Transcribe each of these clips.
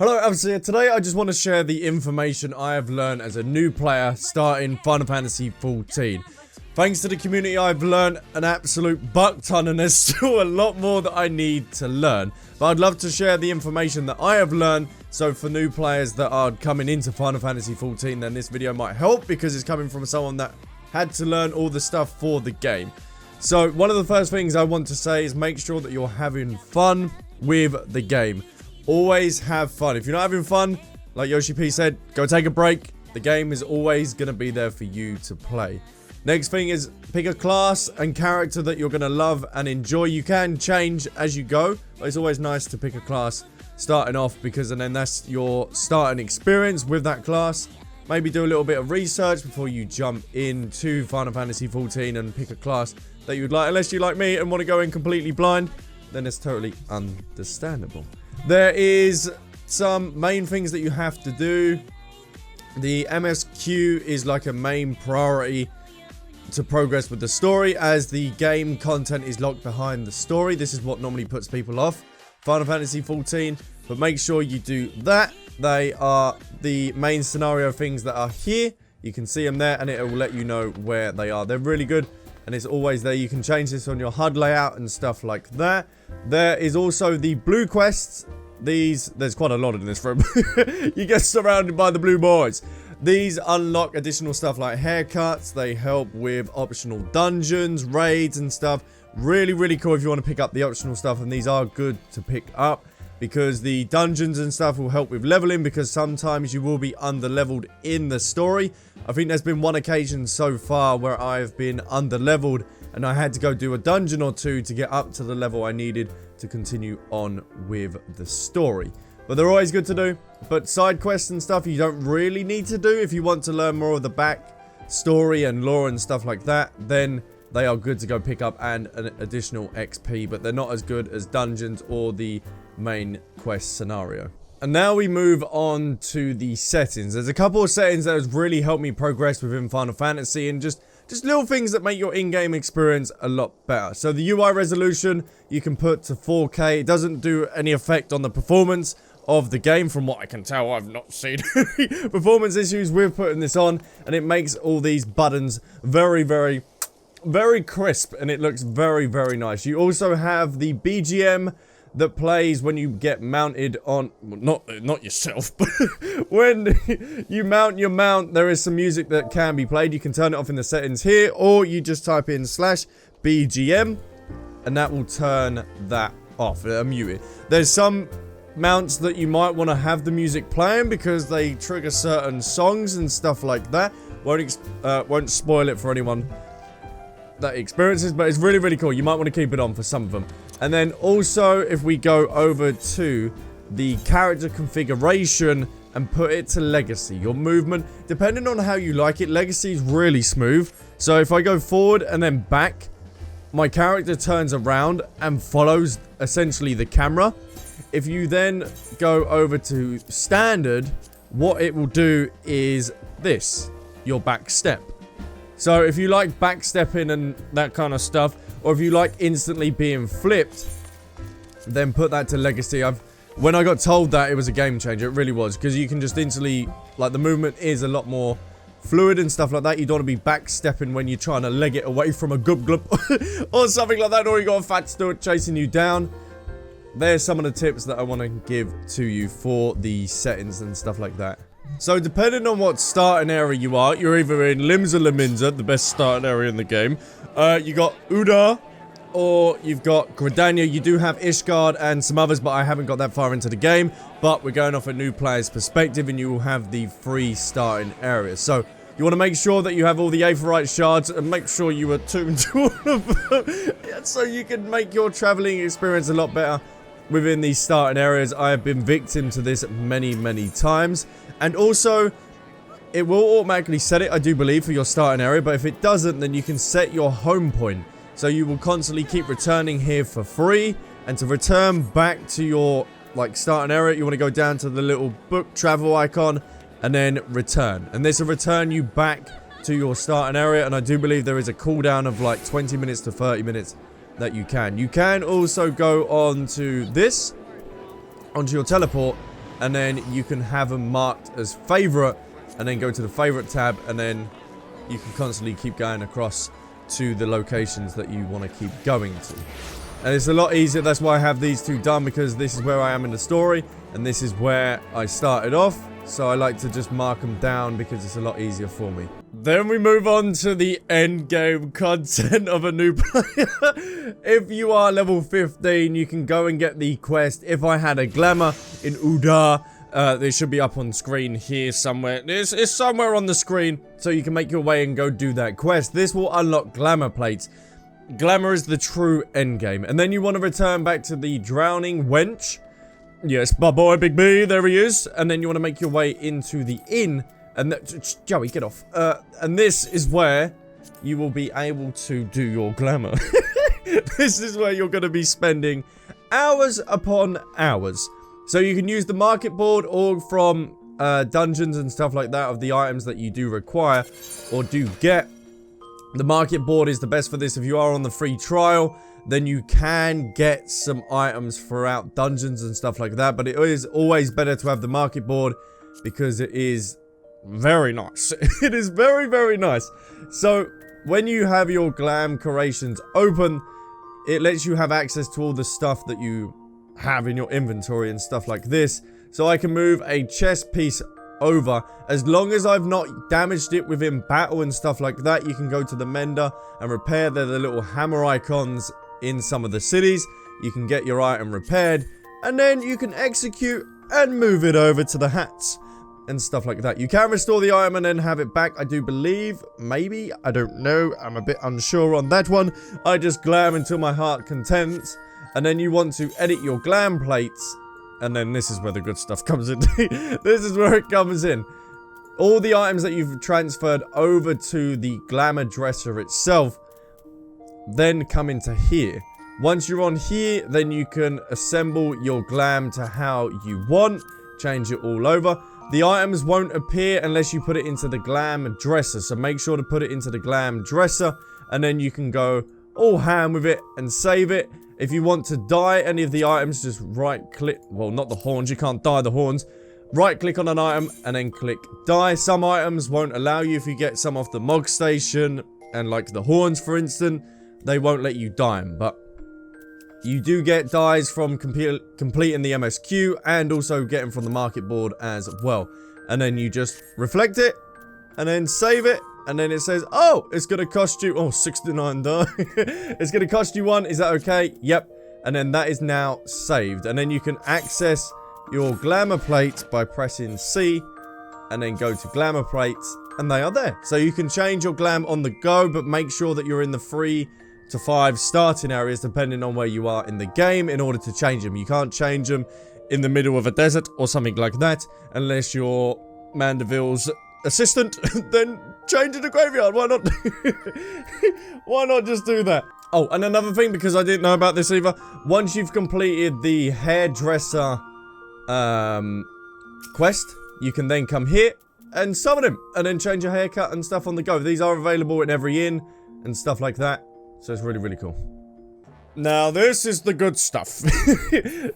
Hello, Albsterz here. Today I just want to share the information I have learned as a new player starting Final Fantasy XIV. Thanks to the community, I've learned an absolute buck ton, and there's still a lot more that I need to learn. But I'd love to share the information that I have learned, so for new players that are coming into Final Fantasy XIV, then this video might help because it's coming from someone that had to learn all the stuff for the game. So one of the first things I want to say is make sure that you're having fun with the game. Always have fun. If you're not having fun, like Yoshi P said, go take a break. The game is always going to be there for you to play. Next thing is pick a class and character that you're going to love and enjoy. You can change as you go, but it's always nice to pick a class starting off because then that's your starting experience with that class. Maybe do a little bit of research before you jump into Final Fantasy XIV and pick a class that you'd like. Unless you like me and want to go in completely blind, then it's totally understandable. There is some main things that you have to do. The MSQ is like a main priority to progress with the story, as the game content is locked behind the story. This is what normally puts people off Final Fantasy XIV, but make sure you do that. They are the main scenario things that are here. You can see them there, and it will let you know where they are. They're really good, and it's always there. You can change this on your HUD layout and stuff like that. There is also the blue quests. There's quite a lot in this room. You get surrounded by the blue boys. These unlock additional stuff like haircuts. They help with optional dungeons, raids and stuff. Really, really cool if you want to pick up the optional stuff, and these are good to pick up because the dungeons and stuff will help with leveling, because sometimes you will be under-leveled in the story. I think there's been one occasion so far where I've been under-leveled and I had to go do a dungeon or two to get up to the level I needed to continue on with the story. But they're always good to do. But side quests and stuff you don't really need to do. If you want to learn more of the back story and lore and stuff like that, then they are good to go pick up and an additional XP. But they're not as good as dungeons or the main quest scenario. And now we move on to the settings. There's a couple of settings that has really helped me progress within Final Fantasy, and just little things that make your in-game experience a lot better. So the UI resolution you can put to 4K. It doesn't do any effect on the performance of the game. From what I can tell, I've not seen any performance issues with putting this on, and it makes all these buttons very, very, very crisp, and it looks very, very nice. You also have the BGM that plays when you get mounted on, well, not yourself, but when you mount your mount, there is some music that can be played. You can turn it off in the settings here, or you just type in /BGM, and that will turn that off, mute it. There's some mounts that you might want to have the music playing because they trigger certain songs and stuff like that. Won't spoil it for anyone that experiences, but it's really, really cool. You might want to keep it on for some of them. And then also, if we go over to the character configuration and put it to Legacy, your movement, depending on how you like it, Legacy is really smooth. So if I go forward and then back, my character turns around and follows essentially the camera. If you then go over to Standard, what it will do is this, your back step. So if you like backstepping and that kind of stuff, or if you like instantly being flipped, then put that to Legacy. When I got told that, it was a game changer. It really was, because you can just instantly, like, the movement is a lot more fluid and stuff like that. You don't want to be backstepping when you're trying to leg it away from a glub glub or something like that, or you got a fat steward chasing you down. There's some of the tips that I want to give to you for the settings and stuff like that. So depending on what starting area you are, you're either in Limsa Laminza, the best starting area in the game. You got Uda, or you've got Gridania. You do have Ishgard and some others, but I haven't got that far into the game. But we're going off a new player's perspective, and you will have the 3 starting areas. So you want to make sure that you have all the Aetheryte shards, and make sure you attune to all of them, so you can make your traveling experience a lot better within these starting areas. I have been victim to this many, many times. And also, it will automatically set it, I do believe, for your starting area. But if it doesn't, then you can set your home point. So you will constantly keep returning here for free. And to return back to your, like, starting area, you want to go down to the little book travel icon and then return. And this will return you back to your starting area. And I do believe there is a cooldown of like 20 minutes to 30 minutes that you can. You can also go on to this, onto your teleport, and then you can have them marked as favorite, and then go to the favorite tab, and then you can constantly keep going across to the locations that you want to keep going to. And it's a lot easier. That's why I have these two done, because this is where I am in the story, and this is where I started off. So I like to just mark them down because it's a lot easier for me. Then we move on to the end game content of a new player. If you are level 15, you can go and get the quest If I Had a Glamour in Udar. They should be up on screen here somewhere. It's somewhere on the screen, so you can make your way and go do that quest. This will unlock glamour plates. Glamour is the true endgame. And then you want to return back to the Drowning Wench. Yes, my boy Big B, there he is. And then you want to make your way into the inn. And Joey, get off. And this is where you will be able to do your glamour. This is where you're going to be spending hours upon hours. So you can use the market board or from dungeons and stuff like that of the items that you do require or do get. The market board is the best for this. If you are on the free trial, then you can get some items throughout dungeons and stuff like that. But it is always better to have the market board because it is very nice. It is very, very nice. So when you have your glam creations open, it lets you have access to all the stuff that you have in your inventory and stuff like this. So I can move a chest piece over as long as I've not damaged it within battle and stuff like that. You can go to the mender and repair. They're the little hammer icons in some of the cities. You can get your item repaired and then you can execute and move it over to the hats and stuff like that. You can restore the item and then have it back, I do believe. Maybe, I don't know, I'm a bit unsure on that one. I just glam until my heart contents. And then you want to edit your glam plates. And then this is where the good stuff comes in. This is where it comes in. All the items that you've transferred over to the glamour dresser itself then come into here. Once you're on here, then you can assemble your glam to how you want. Change it all over. The items won't appear unless you put it into the glam dresser. So make sure to put it into the glam dresser. And then you can go all ham with it and save it. If you want to dye any of the items, just right click. Well, not the horns. You can't dye the horns. Right click on an item and then click dye. Some items won't allow you if you get some off the Mog Station. And like the horns, for instance, they won't let you dye them. But you do get dyes from completing the MSQ and also getting from the market board as well. And then you just reflect it and then save it. And then it says, oh, it's going to cost you, 69 dye. It's going to cost you 1. Is that okay? Yep. And then that is now saved. And then you can access your glamour plates by pressing C and then go to glamour plates and they are there. So you can change your glam on the go, but make sure that you're in the 3 to 5 starting areas depending on where you are in the game in order to change them. You can't change them in the middle of a desert or something like that unless you're Mandeville's assistant. Then change in the graveyard. Why not? Why not just do that? Oh, and another thing, because I didn't know about this either, once you've completed the hairdresser quest, you can then come here and summon him and then change your haircut and stuff on the go. These are available in every inn and stuff like that. So it's really, really cool. Now, this is the good stuff.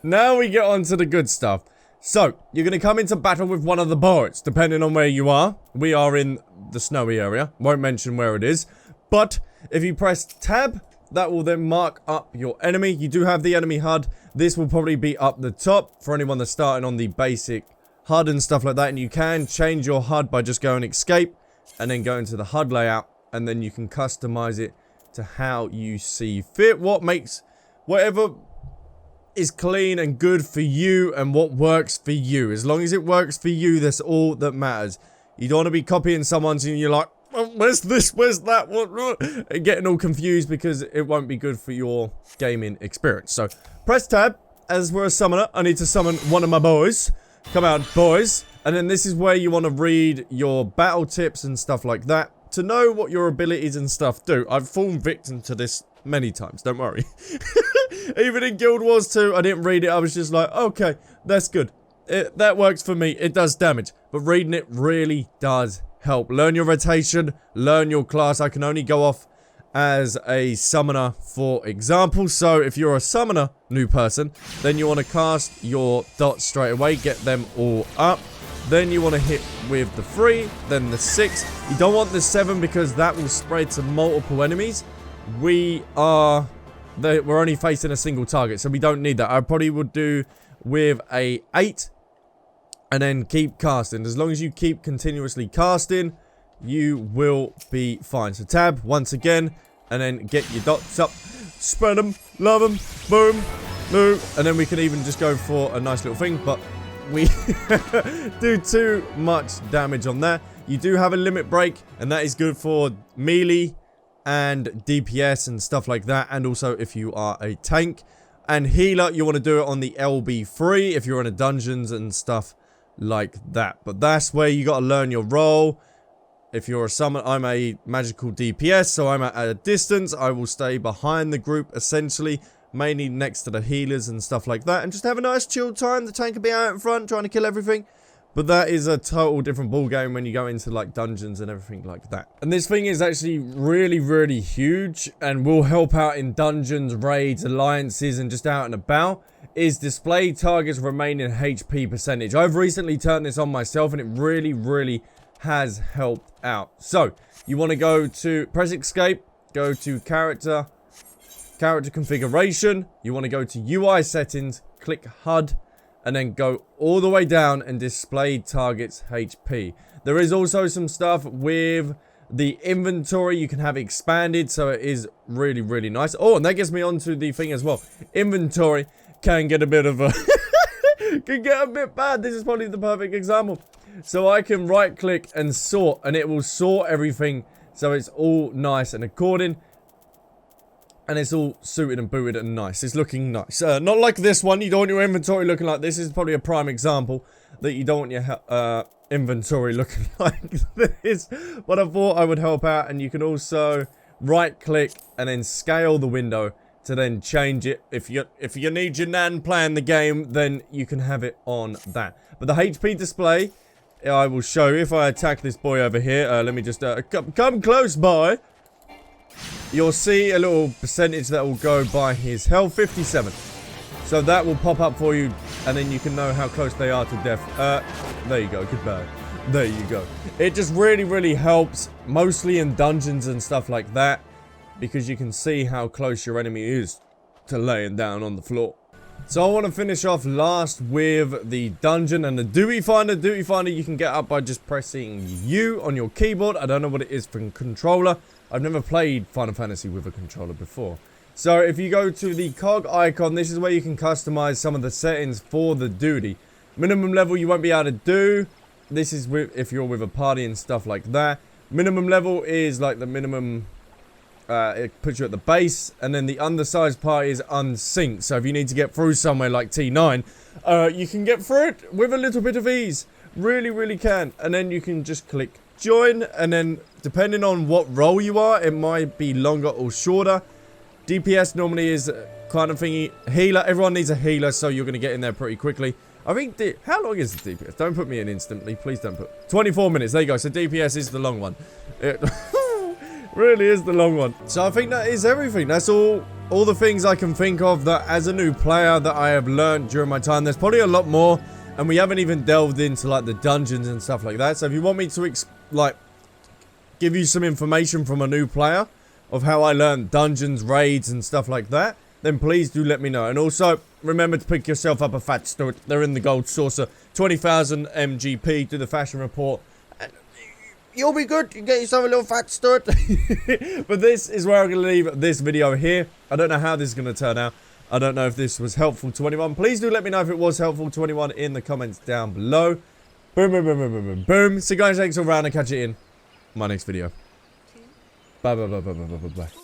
Now we get on to the good stuff. So, you're going to come into battle with one of the boards, depending on where you are. We are in the snowy area. Won't mention where it is. But, if you press tab, that will then mark up your enemy. You do have the enemy HUD. This will probably be up the top for anyone that's starting on the basic HUD and stuff like that. And you can change your HUD by just going escape and then going to the HUD layout. And then you can customize it to how you see fit. Whatever is clean and good for you and what works for you. As long as it works for you, that's all that matters. You don't want to be copying someone's and you're like, oh, where's this, where's that, what? And getting all confused because it won't be good for your gaming experience. So press tab. As we're a summoner, I need to summon one of my boys. Come out, boys. And then this is where you want to read your battle tips and stuff like that to know what your abilities and stuff do. I've fallen victim to this many times, don't worry. Even in Guild Wars 2, I didn't read it. I was just like, okay, that's good. That works for me. It does damage. But reading it really does help. Learn your rotation. Learn your class. I can only go off as a summoner, for example. So if you're a summoner new person, then you want to cast your dots straight away, get them all up. Then you want to hit with the 3, then the 6. You don't want the 7 because that will spread to multiple enemies. We're only facing a single target, so we don't need that. I probably would do with a 8 and then keep casting. As long as you keep continuously casting, you will be fine. So tab once again, and then get your dots up, spread them, love them, boom, boom, and then we can even just go for a nice little thing, but we do too much damage on that. You do have a limit break, and that is good for melee and DPS and stuff like that, and also if you are a tank. And healer, you want to do it on the LB3 if you're in a dungeons and stuff like that. But that's where you got to learn your role. If you're a summoner, I'm a magical DPS, so I'm at a distance. I will stay behind the group, essentially, mainly next to the healers and stuff like that, and just have a nice chill time. The tank will be out in front trying to kill everything. But that is a total different ball game when you go into like dungeons and everything like that. And this thing is actually really, really huge and will help out in dungeons, raids, alliances, and just out and about. Is display targets remaining HP percentage. I've recently turned this on myself and it really, really has helped out. So you want to go to press escape, go to character configuration. You want to go to UI settings, click HUD, and then go all the way down and display targets HP. There is also some stuff with the inventory. You can have expanded, so it is really, really nice. Oh, and that gets me onto the thing as well. Inventory can get a bit of a can get a bit bad. This is probably the perfect example. So I can right click and sort, and it will sort everything so it's all nice and according. And it's all suited and booted and nice. It's looking nice. Not like this one. You don't want your inventory looking like this. This is probably a prime example that you don't want your inventory looking like this. But I thought I would help out. And you can also right click and then scale the window to then change it. If you need your nan playing the game, then you can have it on that. But the HP display, I will show you if I attack this boy over here. Let me just come close, boy. You'll see a little percentage that will go by his health, 57. So that will pop up for you, and then you can know how close they are to death. There you go, goodbye. There you go. It just really, really helps, mostly in dungeons and stuff like that, because you can see how close your enemy is to laying down on the floor. So I want to finish off last with the dungeon and the duty finder. Duty finder you can get up by just pressing U on your keyboard. I don't know what it is for controller. I've never played Final Fantasy with a controller before. So if you go to the cog icon, this is where you can customize some of the settings for the duty. Minimum level you won't be able to do. This is with if you're with a party and stuff like that. Minimum level is like the minimum, it puts you at the base. And then the undersized part is unsynced. So if you need to get through somewhere like T9, you can get through it with a little bit of ease. Really, really can. And then you can just click join, and then depending on what role you are, it might be longer or shorter. DPS normally is kind of thingy. Healer, everyone needs a healer, so you're going to get in there pretty quickly. I think, how long is the DPS? Don't put me in instantly, please don't put. 24 minutes, there you go. So DPS is the long one. It really is the long one. So I think that is everything. That's all the things I can think of that as a new player that I have learned during my time. There's probably a lot more, and we haven't even delved into like the dungeons and stuff like that. So if you want me to give you some information from a new player of how I learned dungeons, raids, and stuff like that, then please do let me know. And also, remember to pick yourself up a fat stud. They're in the gold saucer. 20,000 MGP, do the fashion report. And you'll be good. You get yourself a little fat stud. But this is where I'm going to leave this video here. I don't know how this is going to turn out. I don't know if this was helpful to anyone. Please do let me know if it was helpful to anyone in the comments down below. Boom, boom, boom, boom, boom, boom, boom. So guys, thanks all around and catch you in my next video. Bye, bye, bye, bye, bye, bye, bye.